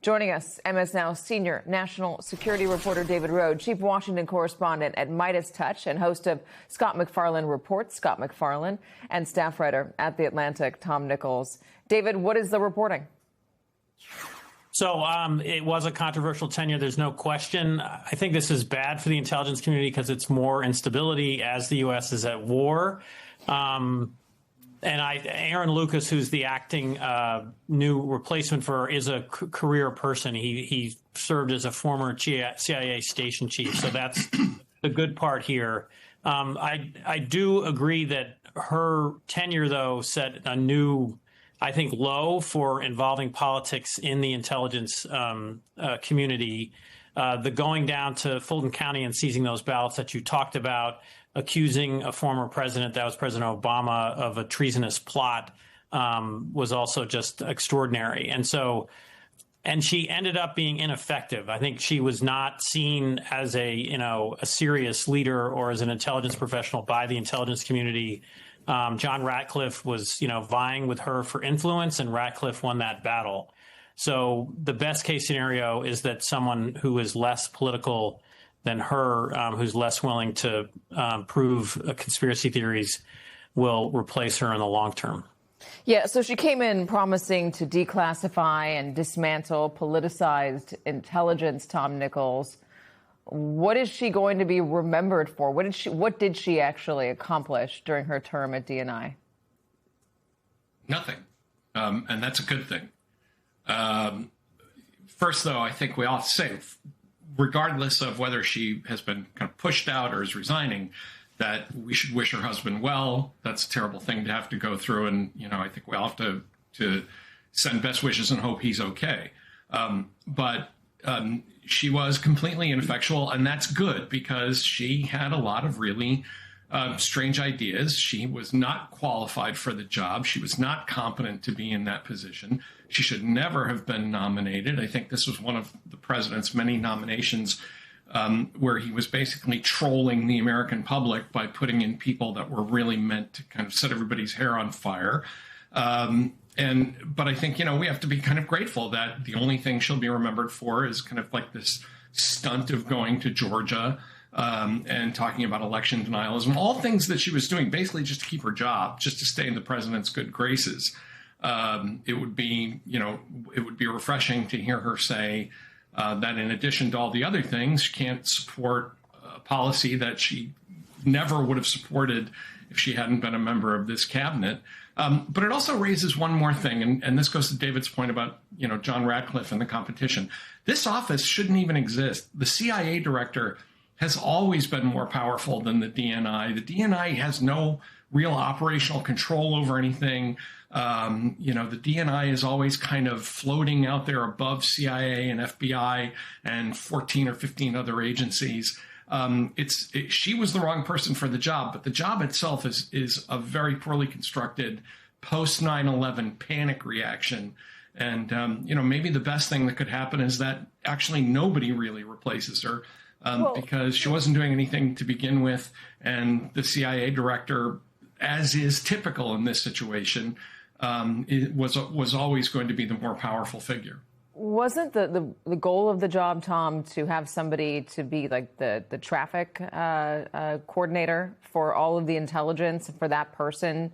Joining us, MS Now senior national security reporter David Rohde, chief Washington correspondent at MeidasTouch and host of Scott MacFarlane Reports, Scott MacFarlane, and staff writer at The Atlantic, Tom Nichols. David, what is the reporting? So it was a controversial tenure. There's no question. I think this is bad for the intelligence community because it's more instability as the U.S. is at war. Aaron Lucas, who's the acting new replacement for her, is a career person. He served as a former CIA station chief. So that's the good part here. I do agree that her tenure, though, set a new, I think, low for involving politics in the intelligence community. The going down to Fulton County and seizing those ballots that you talked about, accusing a former president, that was President Obama, of a treasonous plot was also just extraordinary. And she ended up being ineffective. I think she was not seen as a serious leader or as an intelligence professional by the intelligence community. John Ratcliffe was, vying with her for influence, and Ratcliffe won that battle. So the best case scenario is that someone who is less political than her, who's less willing to prove conspiracy theories, will replace her in the long term. Yeah, so she came in promising to declassify and dismantle politicized intelligence, Tom Nichols. What is she going to be remembered for? What did she actually accomplish during her term at DNI? Nothing. And that's a good thing. First, though, I think we ought to say, regardless of whether she has been kind of pushed out or is resigning, that we should wish her husband well. That's a terrible thing to have to go through. And, I think we all have to send best wishes and hope he's okay. But she was completely ineffectual, and that's good because she had a lot of really strange ideas. She was not qualified for the job. She was not competent to be in that position. She should never have been nominated. I think this was one of the president's many nominations where he was basically trolling the American public by putting in people that were really meant to kind of set everybody's hair on fire. But I think, we have to be kind of grateful that the only thing she'll be remembered for is kind of like this stunt of going to Georgia and talking about election denialism, all things that she was doing basically just to keep her job, just to stay in the president's good graces. It would be refreshing to hear her say that in addition to all the other things, she can't support a policy that she never would have supported if she hadn't been a member of this cabinet. But it also raises one more thing, and this goes to David's point about, John Ratcliffe and the competition. This office shouldn't even exist. The CIA director has always been more powerful than the DNI. The DNI has no real operational control over anything. The DNI is always kind of floating out there above CIA and FBI and 14 or 15 other agencies. She was the wrong person for the job, but the job itself is a very poorly constructed post 9/11 panic reaction. And, maybe the best thing that could happen is that actually nobody really replaces her because she wasn't doing anything to begin with. And the CIA director, as is typical in this situation, was always going to be the more powerful figure. Wasn't the goal of the job, Tom, to have somebody to be like the traffic coordinator for all of the intelligence, for that person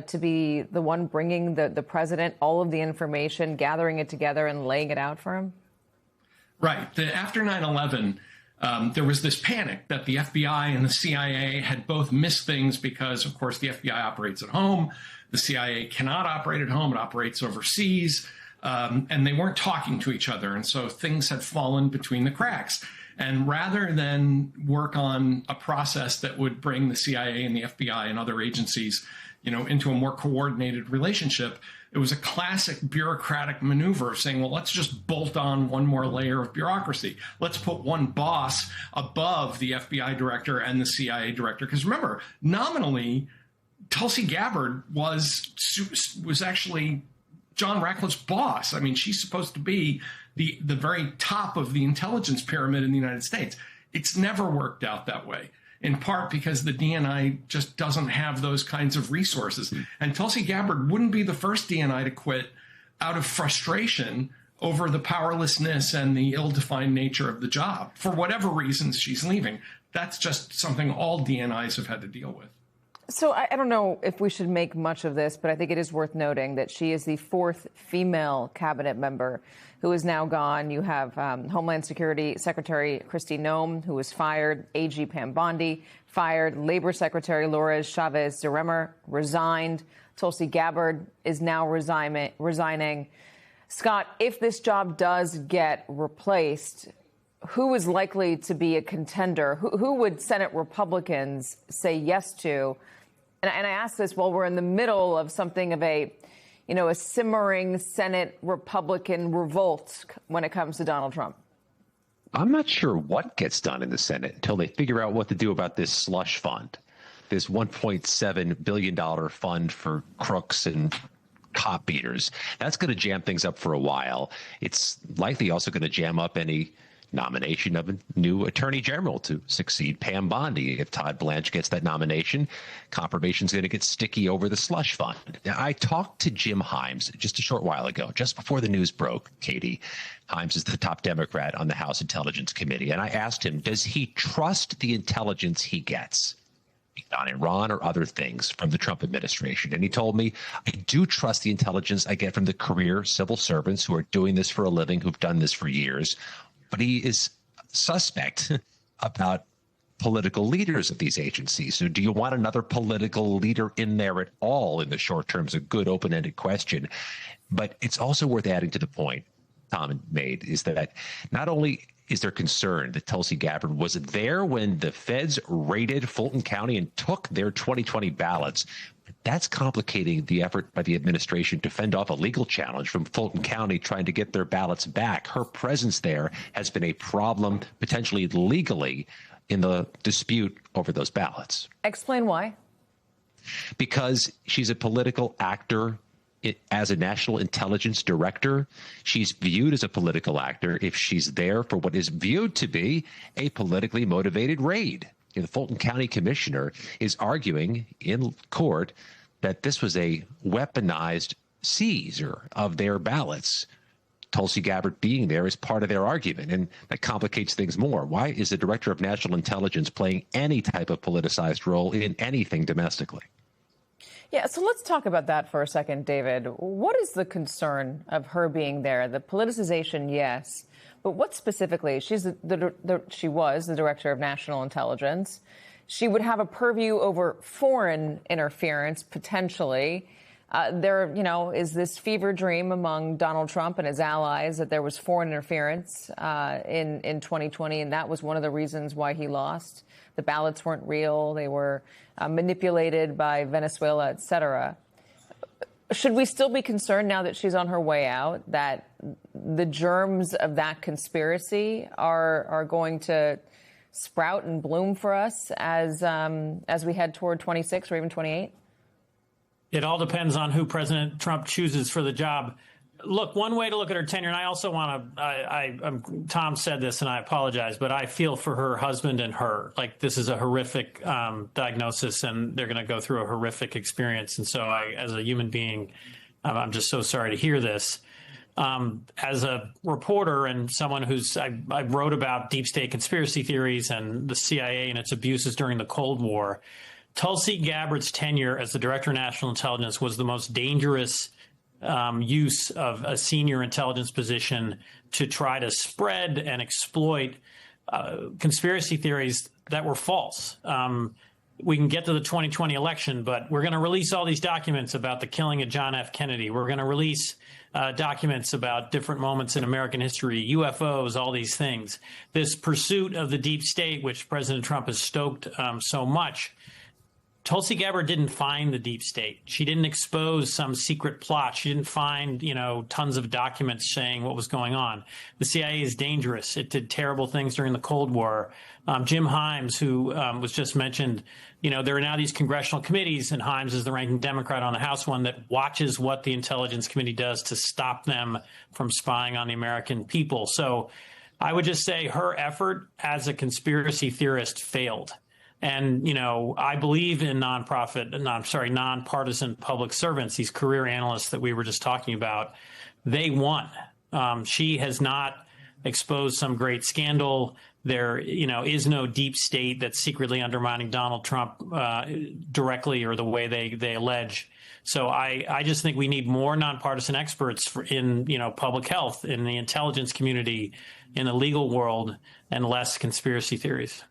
to be the one bringing the president all of the information, gathering it together and laying it out for him? Right. After 9/11, there was this panic that the FBI and the CIA had both missed things because, of course, the FBI operates at home. The CIA cannot operate at home. It operates overseas. And they weren't talking to each other. And so things had fallen between the cracks. And rather than work on a process that would bring the CIA and the FBI and other agencies, into a more coordinated relationship, it was a classic bureaucratic maneuver of saying, well, let's just bolt on one more layer of bureaucracy. Let's put one boss above the FBI director and the CIA director. Because remember, nominally, Tulsi Gabbard was actually John Ratcliffe's boss. I mean, she's supposed to be the very top of the intelligence pyramid in the United States. It's never worked out that way, in part because the DNI just doesn't have those kinds of resources. And Tulsi Gabbard wouldn't be the first DNI to quit out of frustration over the powerlessness and the ill-defined nature of the job. For whatever reasons she's leaving, that's just something all DNIs have had to deal with. So I don't know if we should make much of this, but I think it is worth noting that she is the fourth female cabinet member who is now gone. You have Homeland Security Secretary Kristi Noem, who was fired, AG Pam Bondi fired, Labor Secretary Lourdes Chavez DeRemer resigned, Tulsi Gabbard is now resigning. Scott, if this job does get replaced, who is likely to be a contender? Who would Senate Republicans say yes to? And I ask this while we're in the middle of something of a simmering Senate Republican revolt when it comes to Donald Trump. I'm not sure what gets done in the Senate until they figure out what to do about this slush fund, this $1.7 billion fund for crooks and cop beaters. That's going to jam things up for a while. It's likely also going to jam up any nomination of a new attorney general to succeed Pam Bondi. If Todd Blanche gets that nomination, confirmation's going to get sticky over the slush fund. Now, I talked to Jim Himes just a short while ago, just before the news broke, Katie. Himes is the top Democrat on the House Intelligence Committee. And I asked him, does he trust the intelligence he gets on Iran or other things from the Trump administration? And he told me, I do trust the intelligence I get from the career civil servants who are doing this for a living, who've done this for years. But he is suspect about political leaders of these agencies. So do you want another political leader in there at all in the short term is a good open-ended question. But it's also worth adding to the point Tom made, is that not only is there concern that Tulsi Gabbard was there when the feds raided Fulton County and took their 2020 ballots, that's complicating the effort by the administration to fend off a legal challenge from Fulton County trying to get their ballots back. Her presence there has been a problem, potentially legally, in the dispute over those ballots. Explain why. Because she's a political actor. As a national intelligence director, she's viewed as a political actor if she's there for what is viewed to be a politically motivated raid. The Fulton County commissioner is arguing in court that this was a weaponized seizure of their ballots. Tulsi Gabbard being there is part of their argument, and that complicates things more. Why is the director of national intelligence playing any type of politicized role in anything domestically? Yeah, so let's talk about that for a second, David. What is the concern of her being there? The politicization, yes, but what specifically? She was the director of national intelligence. She would have a purview over foreign interference, potentially. There, is this fever dream among Donald Trump and his allies that there was foreign interference in 2020, and that was one of the reasons why he lost. The ballots weren't real. They were manipulated by Venezuela, et cetera. Should we still be concerned now that she's on her way out that the germs of that conspiracy are going to sprout and bloom for us as we head toward 26 or even 28? It all depends on who President Trump chooses for the job. Look, one way to look at her tenure, and I also want to, Tom said this, and I apologize, but I feel for her husband and her. Like, this is a horrific diagnosis, and they're going to go through a horrific experience. And so as a human being, I'm just so sorry to hear this. As a reporter and someone I wrote about deep state conspiracy theories and the CIA and its abuses during the Cold War, Tulsi Gabbard's tenure as the Director of National Intelligence was the most dangerous use of a senior intelligence position to try to spread and exploit conspiracy theories that were false. We can get to the 2020 election, but we're going to release all these documents about the killing of John F. Kennedy. We're going to release documents about different moments in American history, UFOs, all these things. This pursuit of the deep state, which President Trump has stoked so much, Tulsi Gabbard didn't find the deep state. She didn't expose some secret plot. She didn't find, tons of documents saying what was going on. The CIA is dangerous. It did terrible things during the Cold War. Jim Himes, who was just mentioned, there are now these congressional committees, and Himes is the ranking Democrat on the House one that watches what the Intelligence Committee does to stop them from spying on the American people. So I would just say her effort as a conspiracy theorist failed. And, I believe in nonpartisan public servants, these career analysts that we were just talking about. They won. She has not exposed some great scandal. There, is no deep state that's secretly undermining Donald Trump directly or the way they allege. So I just think we need more nonpartisan experts in public health, in the intelligence community, in the legal world, and less conspiracy theories.